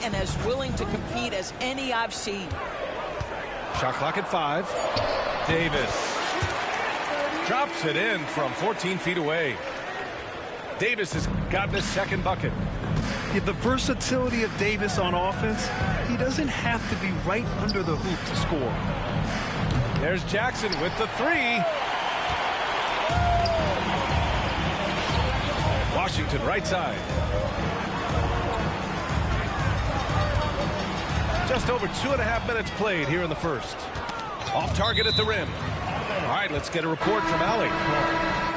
and as willing to compete as any I've seen. Shot clock at 5. Davis drops it in from 14 feet away. Davis has gotten his second bucket. Yeah, the versatility of Davis on offense, he doesn't have to be right under the hoop to score. There's Jackson with the 3. Washington right side. Just over 2.5 minutes played here in the first. Off target at the rim. All right, let's get a report from Allie.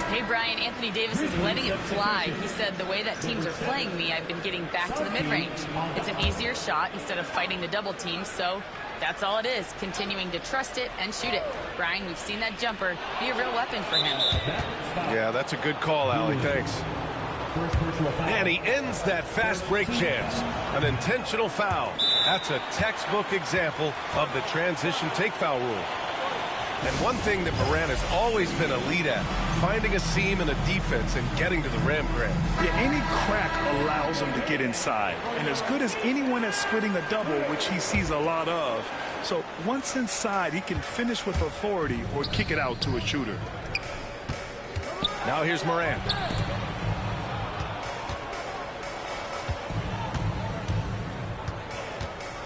Hey, Brian, Anthony Davis is letting it fly. He said, the way that teams are playing me, I've been getting back to the mid-range. It's an easier shot instead of fighting the double team, so that's all it is, continuing to trust it and shoot it. Brian, we've seen that jumper be a real weapon for him. Yeah, that's a good call, Allie. Thanks. And he ends that fast break chance. An intentional foul. That's a textbook example of the transition take foul rule. And one thing that Morant has always been a lead at, finding a seam in a defense and getting to the rim, Grant. Yeah, any crack allows him to get inside. And as good as anyone at splitting a double, which he sees a lot of. So once inside, he can finish with authority or kick it out to a shooter. Now here's Morant.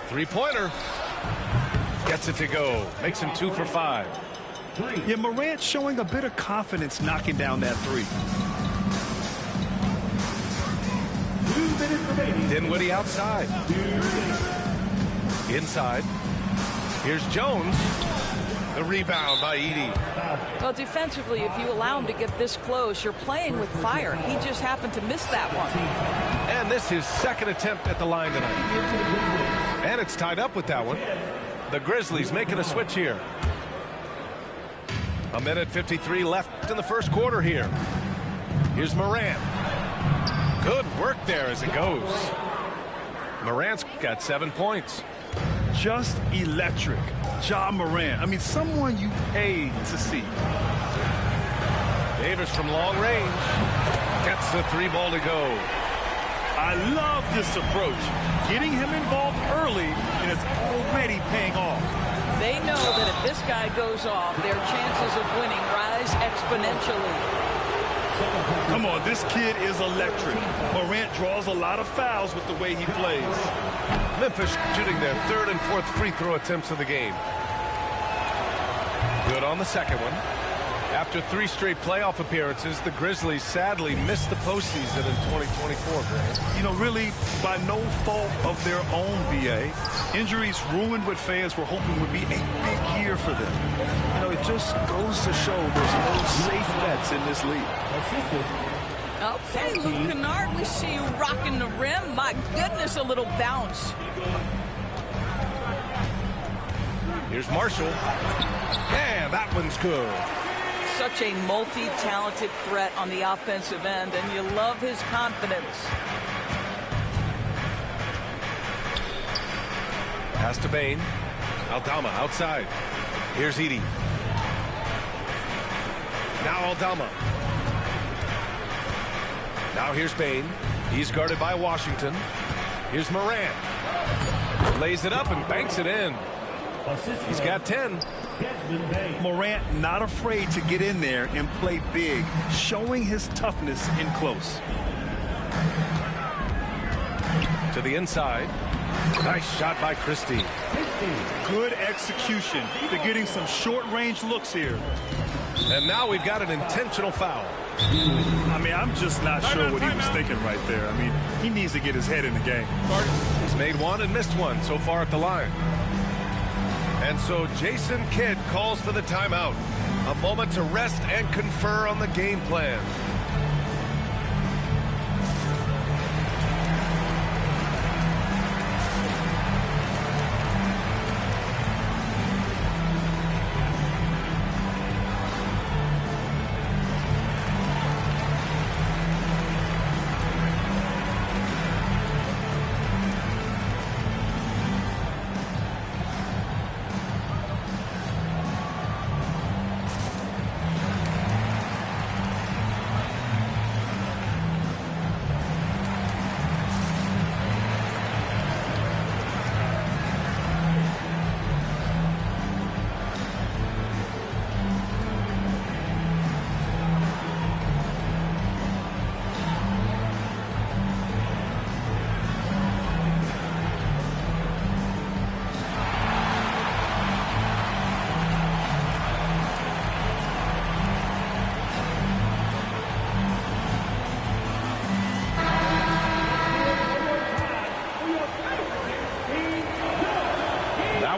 Three-pointer. Gets it to go. Makes him 2 for 5. Yeah, Morant showing a bit of confidence knocking down that 3. Dinwiddie outside. Inside. Here's Jones. The rebound by Edey. Well, defensively, if you allow him to get this close, you're playing with fire. He just happened to miss that one. And this is his second attempt at the line tonight. And it's tied up with that one. The Grizzlies making a switch here. 1:53 left in the first quarter here. Here's Morant. Good work there as it goes. Morant's got 7 points. Just electric. Ja Morant. I mean, someone you paid to see. Davis from long range. Gets the 3 ball to go. I love this approach. Getting him involved early, and it's already paying off. They know that if this guy goes off, their chances of winning rise exponentially. Come on, this kid is electric. Morant draws a lot of fouls with the way he plays. Memphis shooting their 3rd and 4th free throw attempts of the game. Good on the second one. After 3 straight playoff appearances, the Grizzlies sadly missed the postseason in 2024, Grant. You know, really, by no fault of their own, BA. Injuries ruined what fans were hoping would be a big year for them. You know, it just goes to show there's no safe bets in this league. Okay, Luke Kennard, we see you rocking the rim. My goodness, a little bounce. Here's Marshall. And that one's good. Such a multi-talented threat on the offensive end, and you love his confidence. Pass to Bane. Aldama outside. Here's Edey. Now Aldama. Now here's Bane. He's guarded by Washington. Here's Morant. Lays it up and banks it in. He's got 10. Morant not afraid to get in there and play big, showing his toughness in close. To the inside. Nice shot by Christie. Good execution. They're getting some short-range looks here. And now we've got an intentional foul. I mean, I'm just not sure what he was thinking right there. I mean, he needs to get his head in the game. He's made 1 and missed 1 so far at the line. And so Jason Kidd calls for the timeout. A moment to rest and confer on the game plan.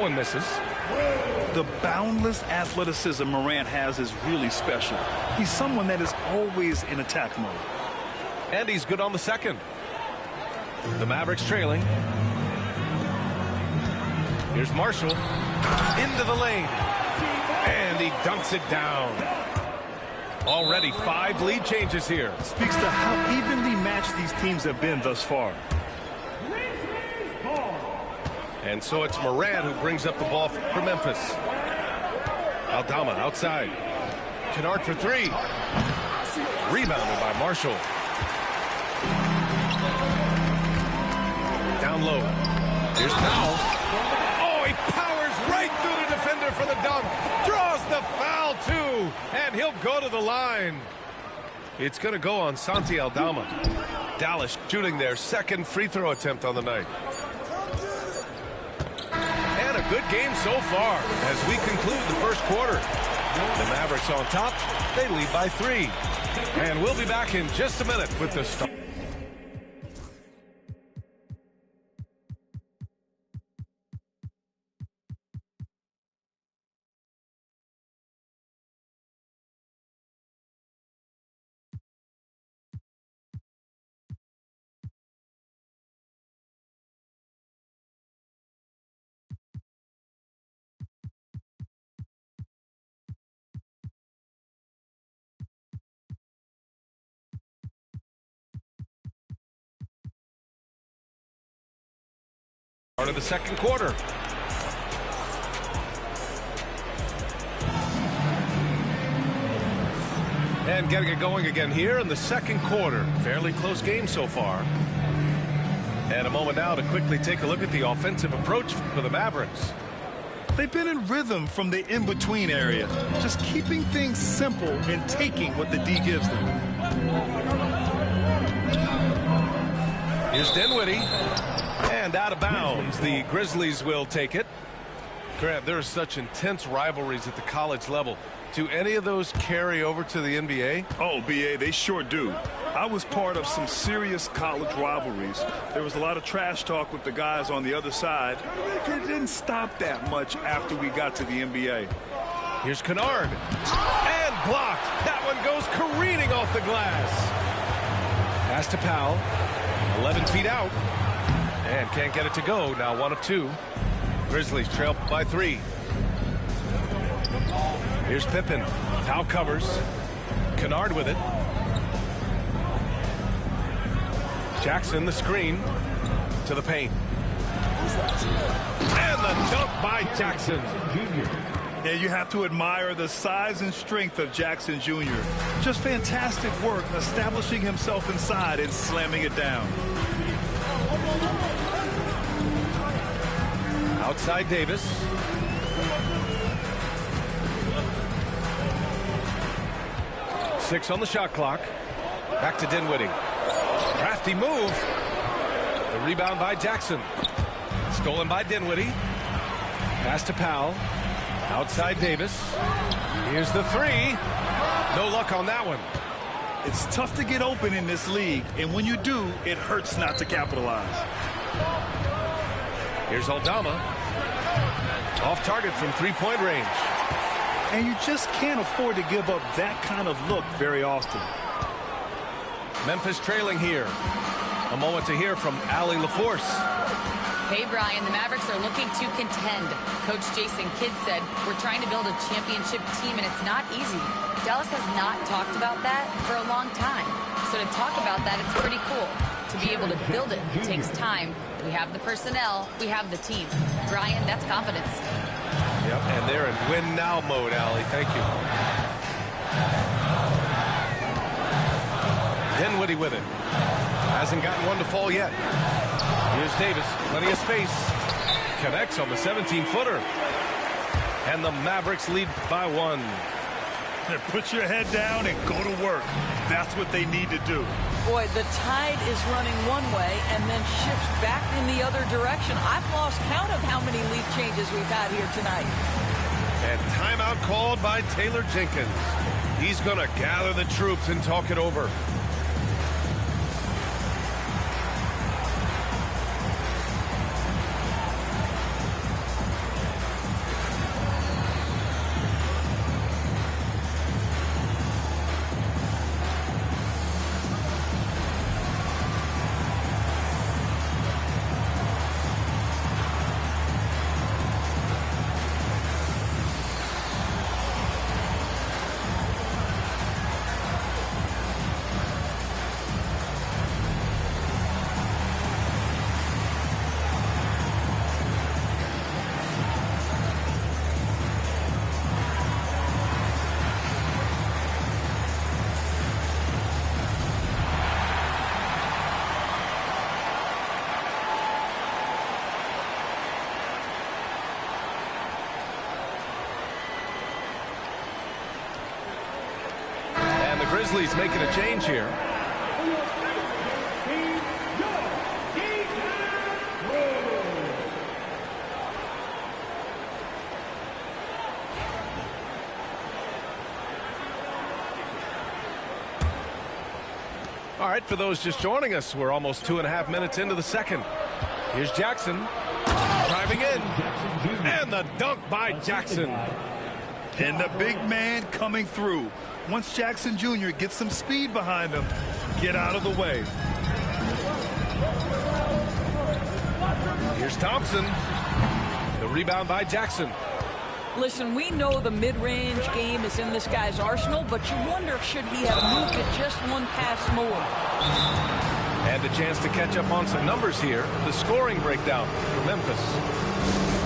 one misses. The boundless athleticism Morant has is really special. He's someone that is always in attack mode. And he's good on the second. The Mavericks trailing. Here's Marshall into the lane. And he dunks it down. Already 5 lead changes here. Speaks to how evenly matched these teams have been thus far. And so it's Morant who brings up the ball for Memphis. Aldama outside. Kennard for 3. Rebounded by Marshall. Down low. Here's Powell. Oh, he powers right through the defender for the dunk. Draws the foul, too. And he'll go to the line. It's going to go on Santi Aldama. Dallas shooting their second free throw attempt on the night. And a good game so far as we conclude the first quarter. The Mavericks on top. They lead by 3. And we'll be back in just a minute with the start. Part of the second quarter. And getting it going again here in the second quarter. Fairly close game so far. And a moment now to quickly take a look at the offensive approach for the Mavericks. They've been in rhythm from the in-between area, just keeping things simple and taking what the D gives them. Here's Dinwiddie. And out of bounds. The Grizzlies will take it. Grant, there are such intense rivalries at the college level. Do any of those carry over to the NBA? Oh, B.A., they sure do. I was part of some serious college rivalries. There was a lot of trash talk with the guys on the other side. It didn't stop that much after we got to the NBA. Here's Kennard. And blocked. That one goes careening off the glass. Pass to Powell. 11 feet out. And can't get it to go. Now 1 of 2. Grizzlies trail by 3. Here's Pippen. Powell covers. Kennard with it. Jackson the screen to the paint. And the dunk by Jackson. Yeah, you have to admire the size and strength of Jackson Jr. Just fantastic work establishing himself inside and slamming it down. Outside Davis. Six on the shot clock. Back to Dinwiddie. Crafty move. The rebound by Jackson. Stolen by Dinwiddie. Pass to Powell. Outside Davis. Here's the 3. No luck on that one. It's tough to get open in this league, and when you do, it hurts not to capitalize. Here's Aldama. Off target from 3-point range. And you just can't afford to give up that kind of look very often. Memphis trailing here. A moment to hear from Allie LaForce. Hey, Brian, the Mavericks are looking to contend. Coach Jason Kidd said, we're trying to build a championship team, and it's not easy. Dallas has not talked about that for a long time. So to talk about that, it's pretty cool. To be able to build it takes time. We have the personnel. We have the team. Brian, that's confidence. Yep, and they're in win-now mode, Allie. Thank you. Dinwiddie with it. Hasn't gotten one to fall yet. Here's Davis. Plenty of space. Connects on the 17-footer. And the Mavericks lead by 1. Put your head down and go to work. That's what they need to do. Boy, the tide is running one way and then shifts back in the other direction. I've lost count of how many lead changes we've had here tonight. And timeout called by Taylor Jenkins. He's going to gather the troops and talk it over. Mosley's making a change here. All right, for those just joining us, we're almost 2.5 minutes into the second. Here's Jackson driving in, and the dunk by Jackson. And the big man coming through. Once Jackson Jr. gets some speed behind him, get out of the way. Here's Thompson. The rebound by Jackson. Listen, we know the mid-range game is in this guy's arsenal, but you wonder, should he have moved it just one pass more? And a chance to catch up on some numbers here. The scoring breakdown for Memphis.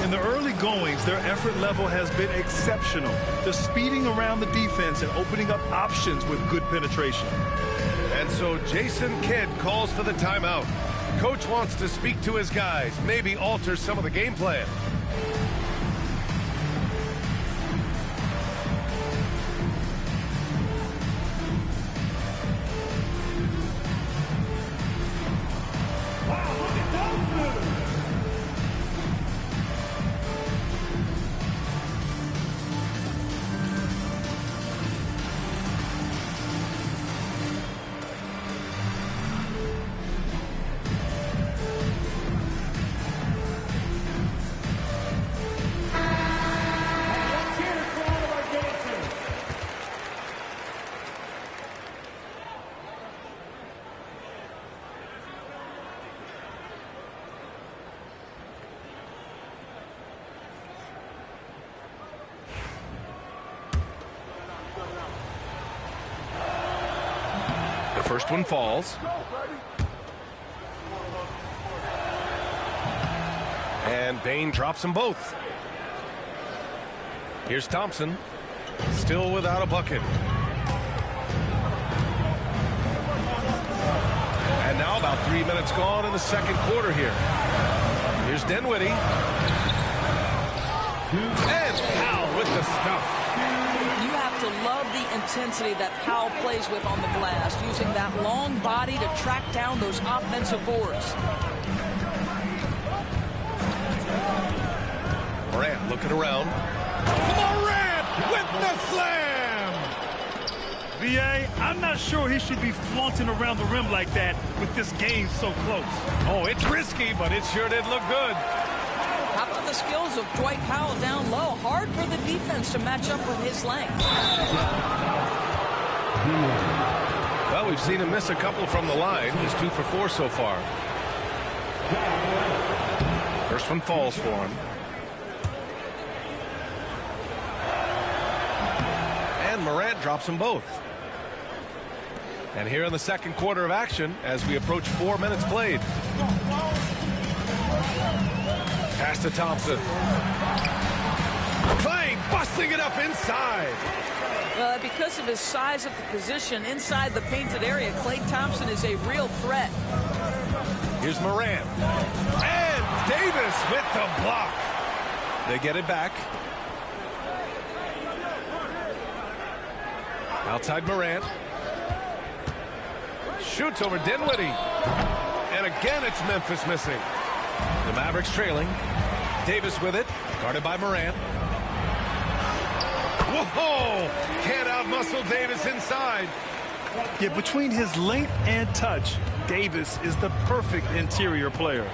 In the early goings, their effort level has been exceptional. They're speeding around the defense and opening up options with good penetration. And so Jason Kidd calls for the timeout. Coach wants to speak to his guys, maybe alter some of the game plan. First one falls. And Bane drops them both. Here's Thompson. Still without a bucket. And now about 3 minutes gone in the second quarter here. Here's Dinwiddie. And Powell with the stuff. You have to love the intensity that Powell plays with on the glass, using that long body to track down those offensive boards. Morant looking around. Morant with the slam! B.A., I'm not sure he should be flaunting around the rim like that with this game so close. Oh, it's risky, but it sure did look good. How about the skills of Dwight Powell down low? Hard for the defense to match up with his length. Well, we've seen him miss a couple from the line. He's 2 for 4 so far. First one falls for him. And Morant drops them both. And here in the second quarter of action, as we approach 4 minutes played. Pass to Thompson. Clay busting it up inside. Because of his size of the position inside the painted area, Klay Thompson is a real threat. Here's Morant. And Davis with the block. They get it back. Outside Morant. Shoots over Dinwiddie. And again, it's Memphis missing. The Mavericks trailing. Davis with it. Guarded by Morant. Whoa! Can't outmuscle Davis inside. Yeah, between his length and touch, Davis is the perfect interior player.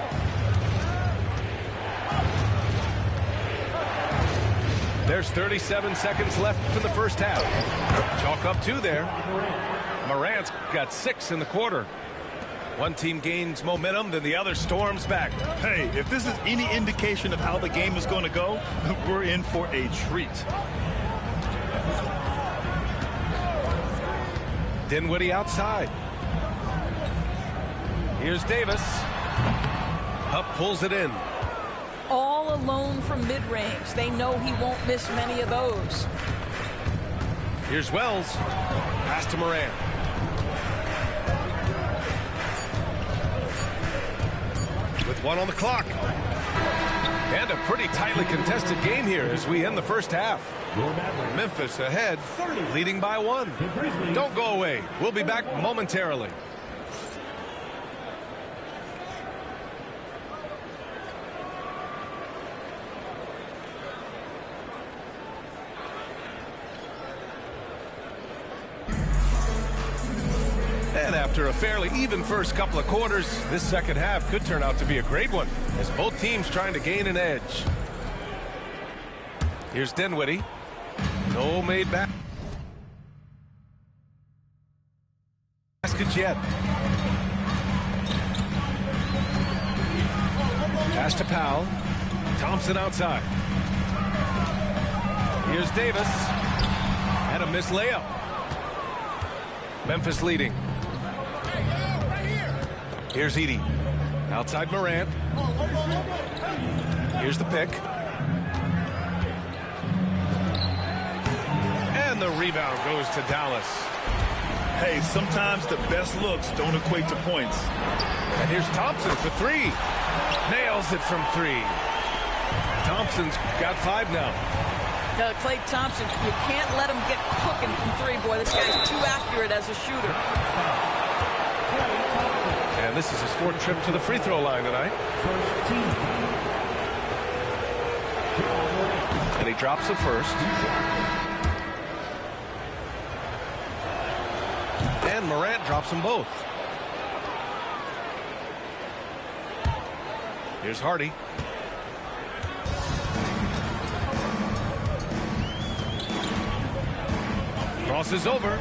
There's 37 seconds left in the first half. Chalk up 2 there. Morant's got 6 in the quarter. One team gains momentum, then the other storms back. Hey, if this is any indication of how the game is going to go, we're in for a treat. Dinwiddie outside. Here's Davis. Huff pulls it in. All alone from mid-range. They know he won't miss many of those. Here's Wells. Pass to Morant. With 1 on the clock. And a pretty tightly contested game here as we end the first half. Memphis ahead, leading by 1. Don't go away. We'll be back momentarily. And after a fairly even first couple of quarters, this second half could turn out to be a great one as both teams trying to gain an edge. Here's Dinwiddie. No made back. Basket yet. Pass to Powell. Thompson outside. Here's Davis. And a missed layup. Memphis leading. Here's Edey. Outside Morant. Here's the pick. And the rebound goes to Dallas. Hey, sometimes the best looks don't equate to points. And here's Thompson for 3. Nails it from 3. Thompson's got 5 now. Klay Thompson, you can't let him get cooking from 3. Boy, this guy's too accurate as a shooter. And this is his 4th trip to the free throw line tonight. And he drops the first. And Morant drops them both. Here's Hardy. Crosses over.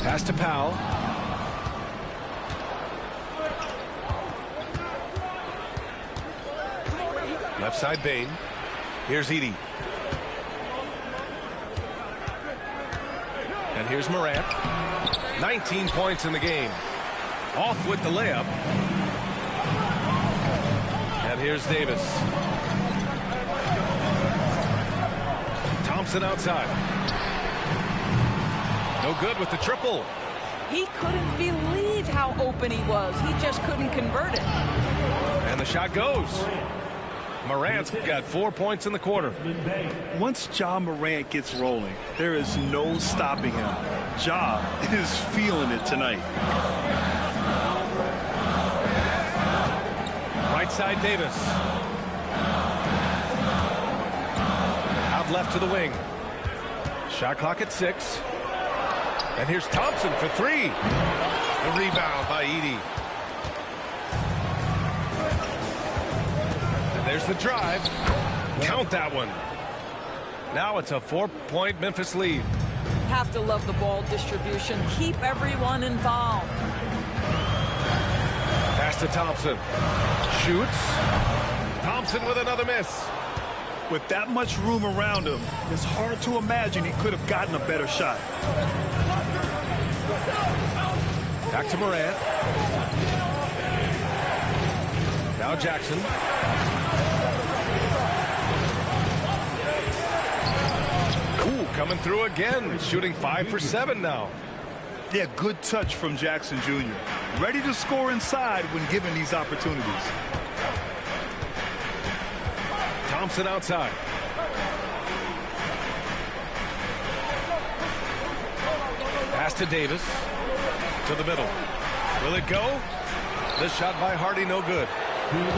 Pass to Powell. Left side Bane. Here's Edey. And here's Morant. 19 points in the game. Off with the layup. And here's Davis. Thompson outside. No good with the triple. He couldn't believe how open he was. He just couldn't convert it. And the shot goes. Morant's got 4 points in the quarter. Once Ja Morant gets rolling, there is no stopping him. Ja is feeling it tonight. Right side Davis. Out left to the wing. Shot clock at 6. And here's Thompson for 3. The rebound by Edey. And there's the drive. Count that one. Now it's a 4-point Memphis lead. Have to love the ball distribution. Keep everyone involved. Pass to Thompson. Shoots. Thompson with another miss. With that much room around him, it's hard to imagine he could have gotten a better shot. Back to Morant. Now Jackson. Ooh, coming through again. Shooting 5 for 7 now. Yeah, good touch from Jackson Jr. Ready to score inside when given these opportunities. Thompson outside. Pass to Davis. To the middle. Will it go? This shot by Hardy, no good.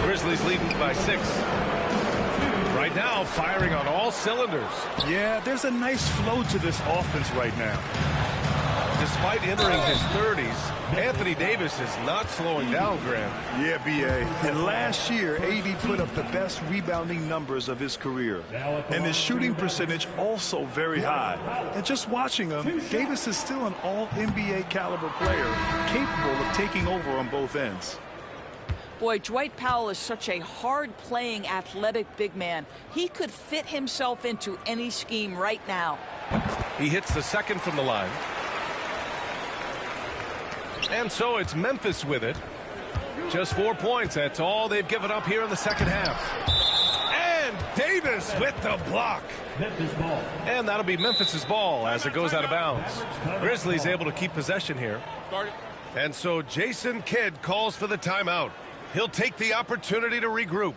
Grizzlies leading by 6. Right now, firing on all cylinders. Yeah, there's a nice flow to this offense right now. Despite entering his 30s, Anthony Davis is not slowing down, Grant. Yeah, B.A. And last year, AD put up the best rebounding numbers of his career. And his shooting percentage also very high. And just watching him, Davis is still an all-NBA caliber player, capable of taking over on both ends. Boy, Dwight Powell is such a hard-playing, athletic big man. He could fit himself into any scheme right now. He hits the second from the line. And so it's Memphis with it. Just 4 points. That's all they've given up here in the second half. And Davis with the block. Memphis ball. And that'll be Memphis's ball as it goes out of bounds. Grizzlies able to keep possession here. And so Jason Kidd calls for the timeout. He'll take the opportunity to regroup.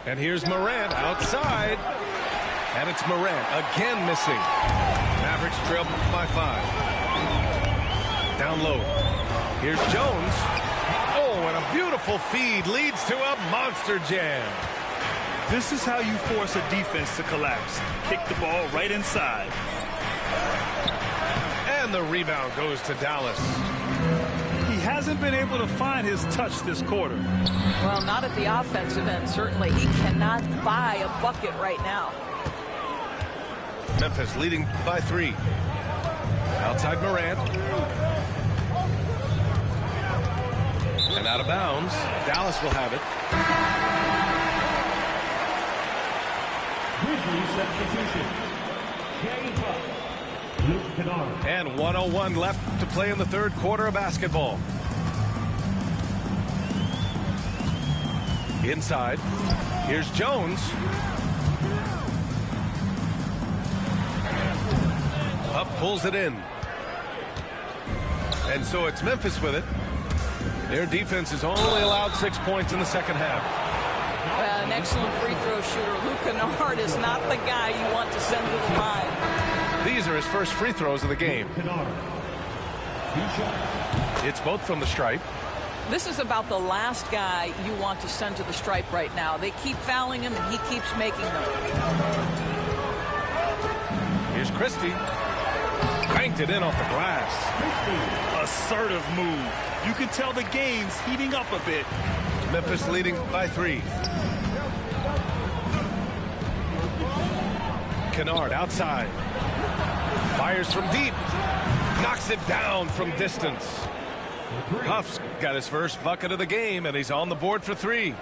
And here's Morant outside. And it's Morant again missing. Mavericks trail by 5. Down low. Here's Jones. Oh, and a beautiful feed leads to a monster jam. This is how you force a defense to collapse. Kick the ball right inside. And the rebound goes to Dallas. He hasn't been able to find his touch this quarter. Well, not at the offensive end. Certainly, he cannot buy a bucket right now. Memphis leading by 3. Outside Morant. And out of bounds. Dallas will have it. And 1:01 left to play in the third quarter of basketball. Inside. Here's Jones. Up pulls it in. And so it's Memphis with it. Their defense has only allowed 6 points in the second half. An excellent free throw shooter. Luke Kennard is not the guy you want to send to the line. These are his first free throws of the game. It's both from the stripe. This is about the last guy you want to send to the stripe right now. They keep fouling him, and he keeps making them. Here's Christie. Cranked it in off the glass. Assertive move. You can tell the game's heating up a bit. Memphis leading by 3. Kennard outside. Fires from deep. Knocks it down from distance. Huff's got his first bucket of the game, and he's on the board for 3.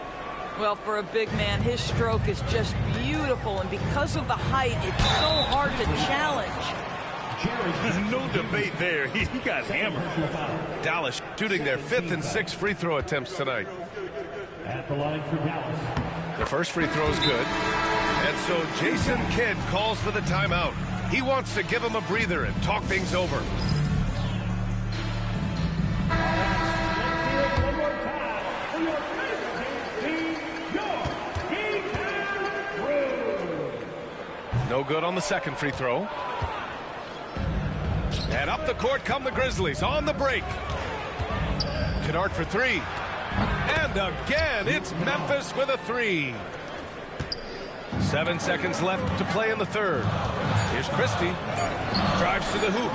Well, for a big man, his stroke is just beautiful, and because of the height, it's so hard to challenge. No debate there. He got hammered. Dallas shooting their 5th and 6th free throw attempts tonight. At the line for Dallas. The first free throw is good. And so Jason Kidd calls for the timeout. He wants to give him a breather and talk things over. No good on the second free throw. And up the court come the Grizzlies on the break. Kennard for 3. And again, it's Memphis with a 3. 7 seconds left to play in the third. Here's Christie. Drives to the hoop.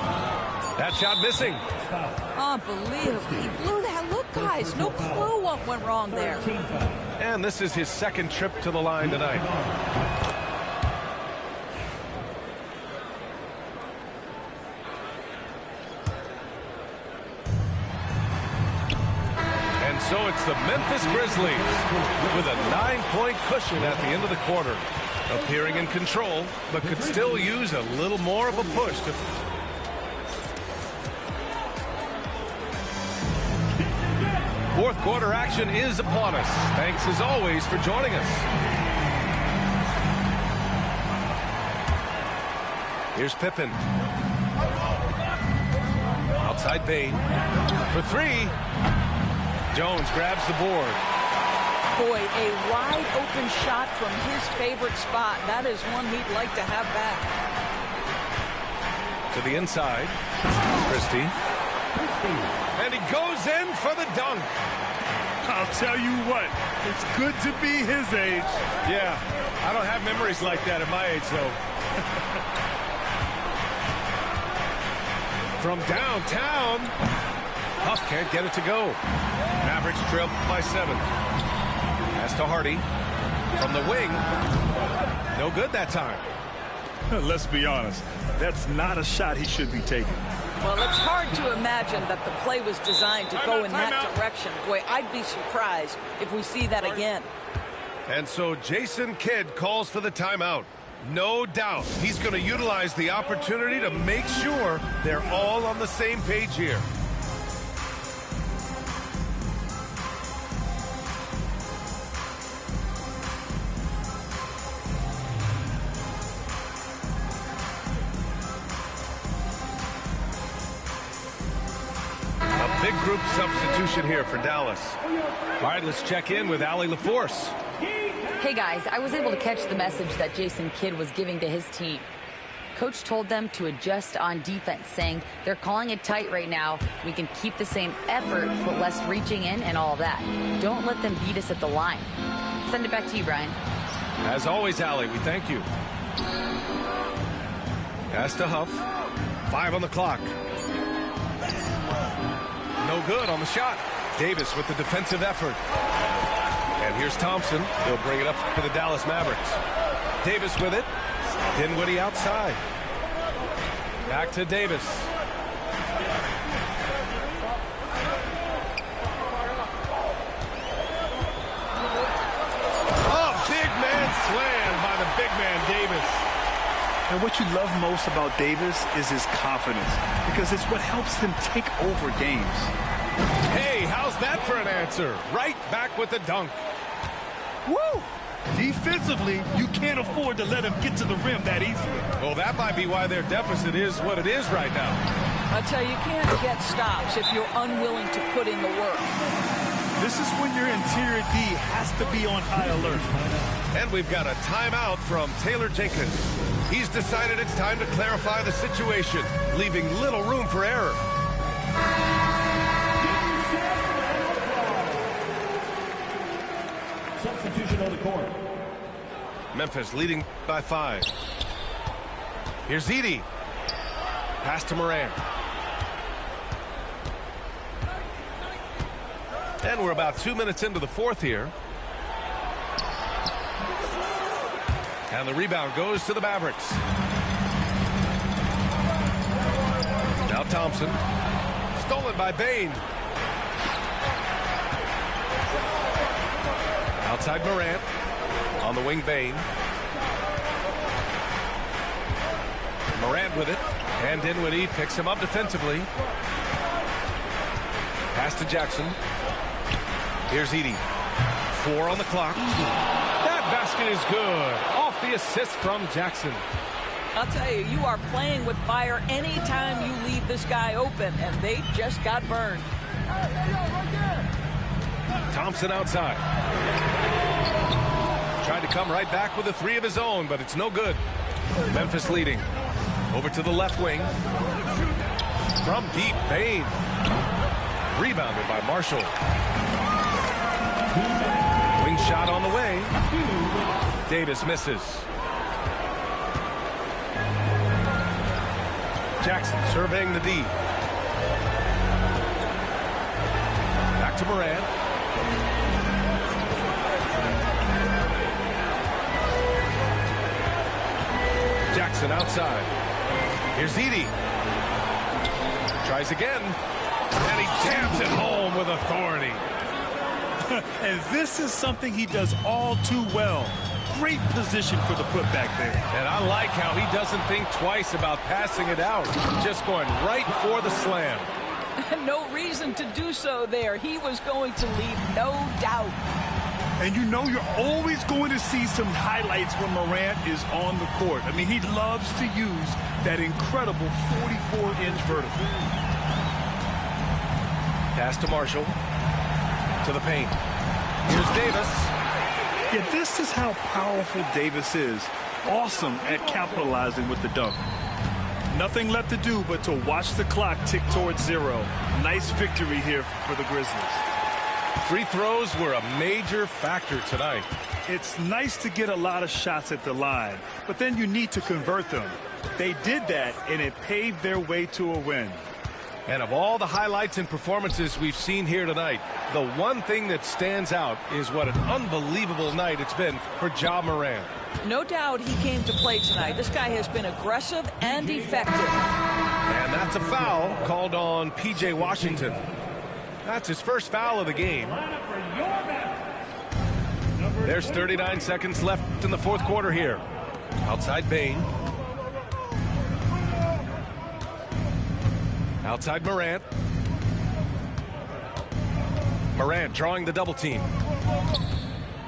That shot missing. Unbelievable. He blew that. Look, guys, no clue what went wrong there. And this is his second trip to the line tonight. So it's the Memphis Grizzlies with a 9-point cushion at the end of the quarter. Appearing in control, but could still use a little more of a push to... Fourth quarter action is upon us. Thanks as always for joining us. Here's Pippen. Outside Bane for 3. Jones grabs the board. Boy, a wide open shot from his favorite spot. That is one he'd like to have back. To the inside. Christie. And he goes in for the dunk. I'll tell you what, it's good to be his age. Yeah, I don't have memories like that at my age, though. From downtown. Huff can't get it to go. Mavericks trail by 7. Pass to Hardy. From the wing. No good that time. Let's be honest. That's not a shot he should be taking. Well, it's hard to imagine that the play was designed to go in that direction. Boy, I'd be surprised if we see that again. And so Jason Kidd calls for the timeout. No doubt he's going to utilize the opportunity to make sure they're all on the same page here. Big group substitution here for Dallas. All right, let's check in with Allie LaForce. Hey guys, I was able to catch the message that Jason Kidd was giving to his team. Coach told them to adjust on defense, saying they're calling it tight right now. We can keep the same effort, but less reaching in and all of that. Don't let them beat us at the line. Send it back to you, Brian. As always, Allie, we thank you. Pass to Huff. 5 on the clock. No good on the shot. Davis with the defensive effort. And here's Thompson. He'll bring it up for the Dallas Mavericks. Davis with it. Dinwiddie outside. Back to Davis. Oh, big man slam by the big man Davis. And what you love most about Davis is his confidence, because it's what helps him take over games. Hey, how's that for an answer? Right back with the dunk. Woo! Defensively, you can't afford to let him get to the rim that easily. Well, that might be why their deficit is what it is right now. I tell you, you can't get stops if you're unwilling to put in the work. This is when your interior D has to be on high alert. And we've got a timeout from Taylor Jenkins. He's decided it's time to clarify the situation, leaving little room for error. Substitution on the court. Memphis leading by 5. Here's Edey. Pass to Morant. And we're about 2 minutes into the fourth here. And the rebound goes to the Mavericks. Now Thompson. Stolen by Bane. Outside Morant. On the wing, Bane. Morant with it. And Dinwiddie picks him up defensively. Pass to Jackson. Here's Edey. 4 on the clock. That basket is good. Off the assist from Jackson. I'll tell you, you are playing with fire anytime you leave this guy open, and they just got burned. Thompson outside. Tried to come right back with a 3 of his own, but it's no good. Memphis leading. Over to the left wing. From deep, Bane. Rebounded by Marshall. Wing shot on the way. Davis misses. Jackson surveying the D. Back to Morant. Jackson outside. Here's Edey. Tries again. And he jams it home with authority. And this is something he does all too well. Great position for the putback there. And I like how he doesn't think twice about passing it out. Just going right for the slam. No reason to do so there. He was going to leave, no doubt. And you know you're always going to see some highlights when Morant is on the court. I mean, he loves to use that incredible 44-inch vertical. Pass to Marshall. To the paint. Here's Davis. Yeah, this is how powerful Davis is. Awesome at capitalizing with the dunk. Nothing left to do but to watch the clock tick towards 0. Nice victory here for the Grizzlies. Free throws were a major factor tonight. It's nice to get a lot of shots at the line, but then you need to convert them. They did that, and it paved their way to a win. And of all the highlights and performances we've seen here tonight, the one thing that stands out is what an unbelievable night it's been for Ja Morant. No doubt he came to play tonight. This guy has been aggressive and effective. And that's a foul called on P.J. Washington. That's his first foul of the game. There's 39 seconds left in the fourth quarter here. Outside Bane. Outside Morant. Morant drawing the double team.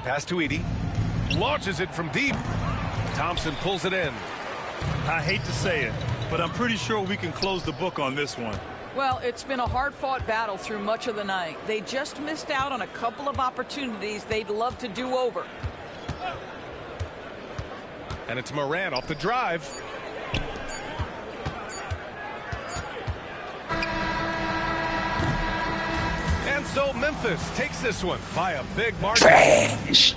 Pass to Edey. Launches it from deep. Thompson pulls it in. I hate to say it, but I'm pretty sure we can close the book on this one. Well, it's been a hard-fought battle through much of the night. They just missed out on a couple of opportunities they'd love to do over. And it's Morant off the drive. And so Memphis takes this one by a big margin. Trash.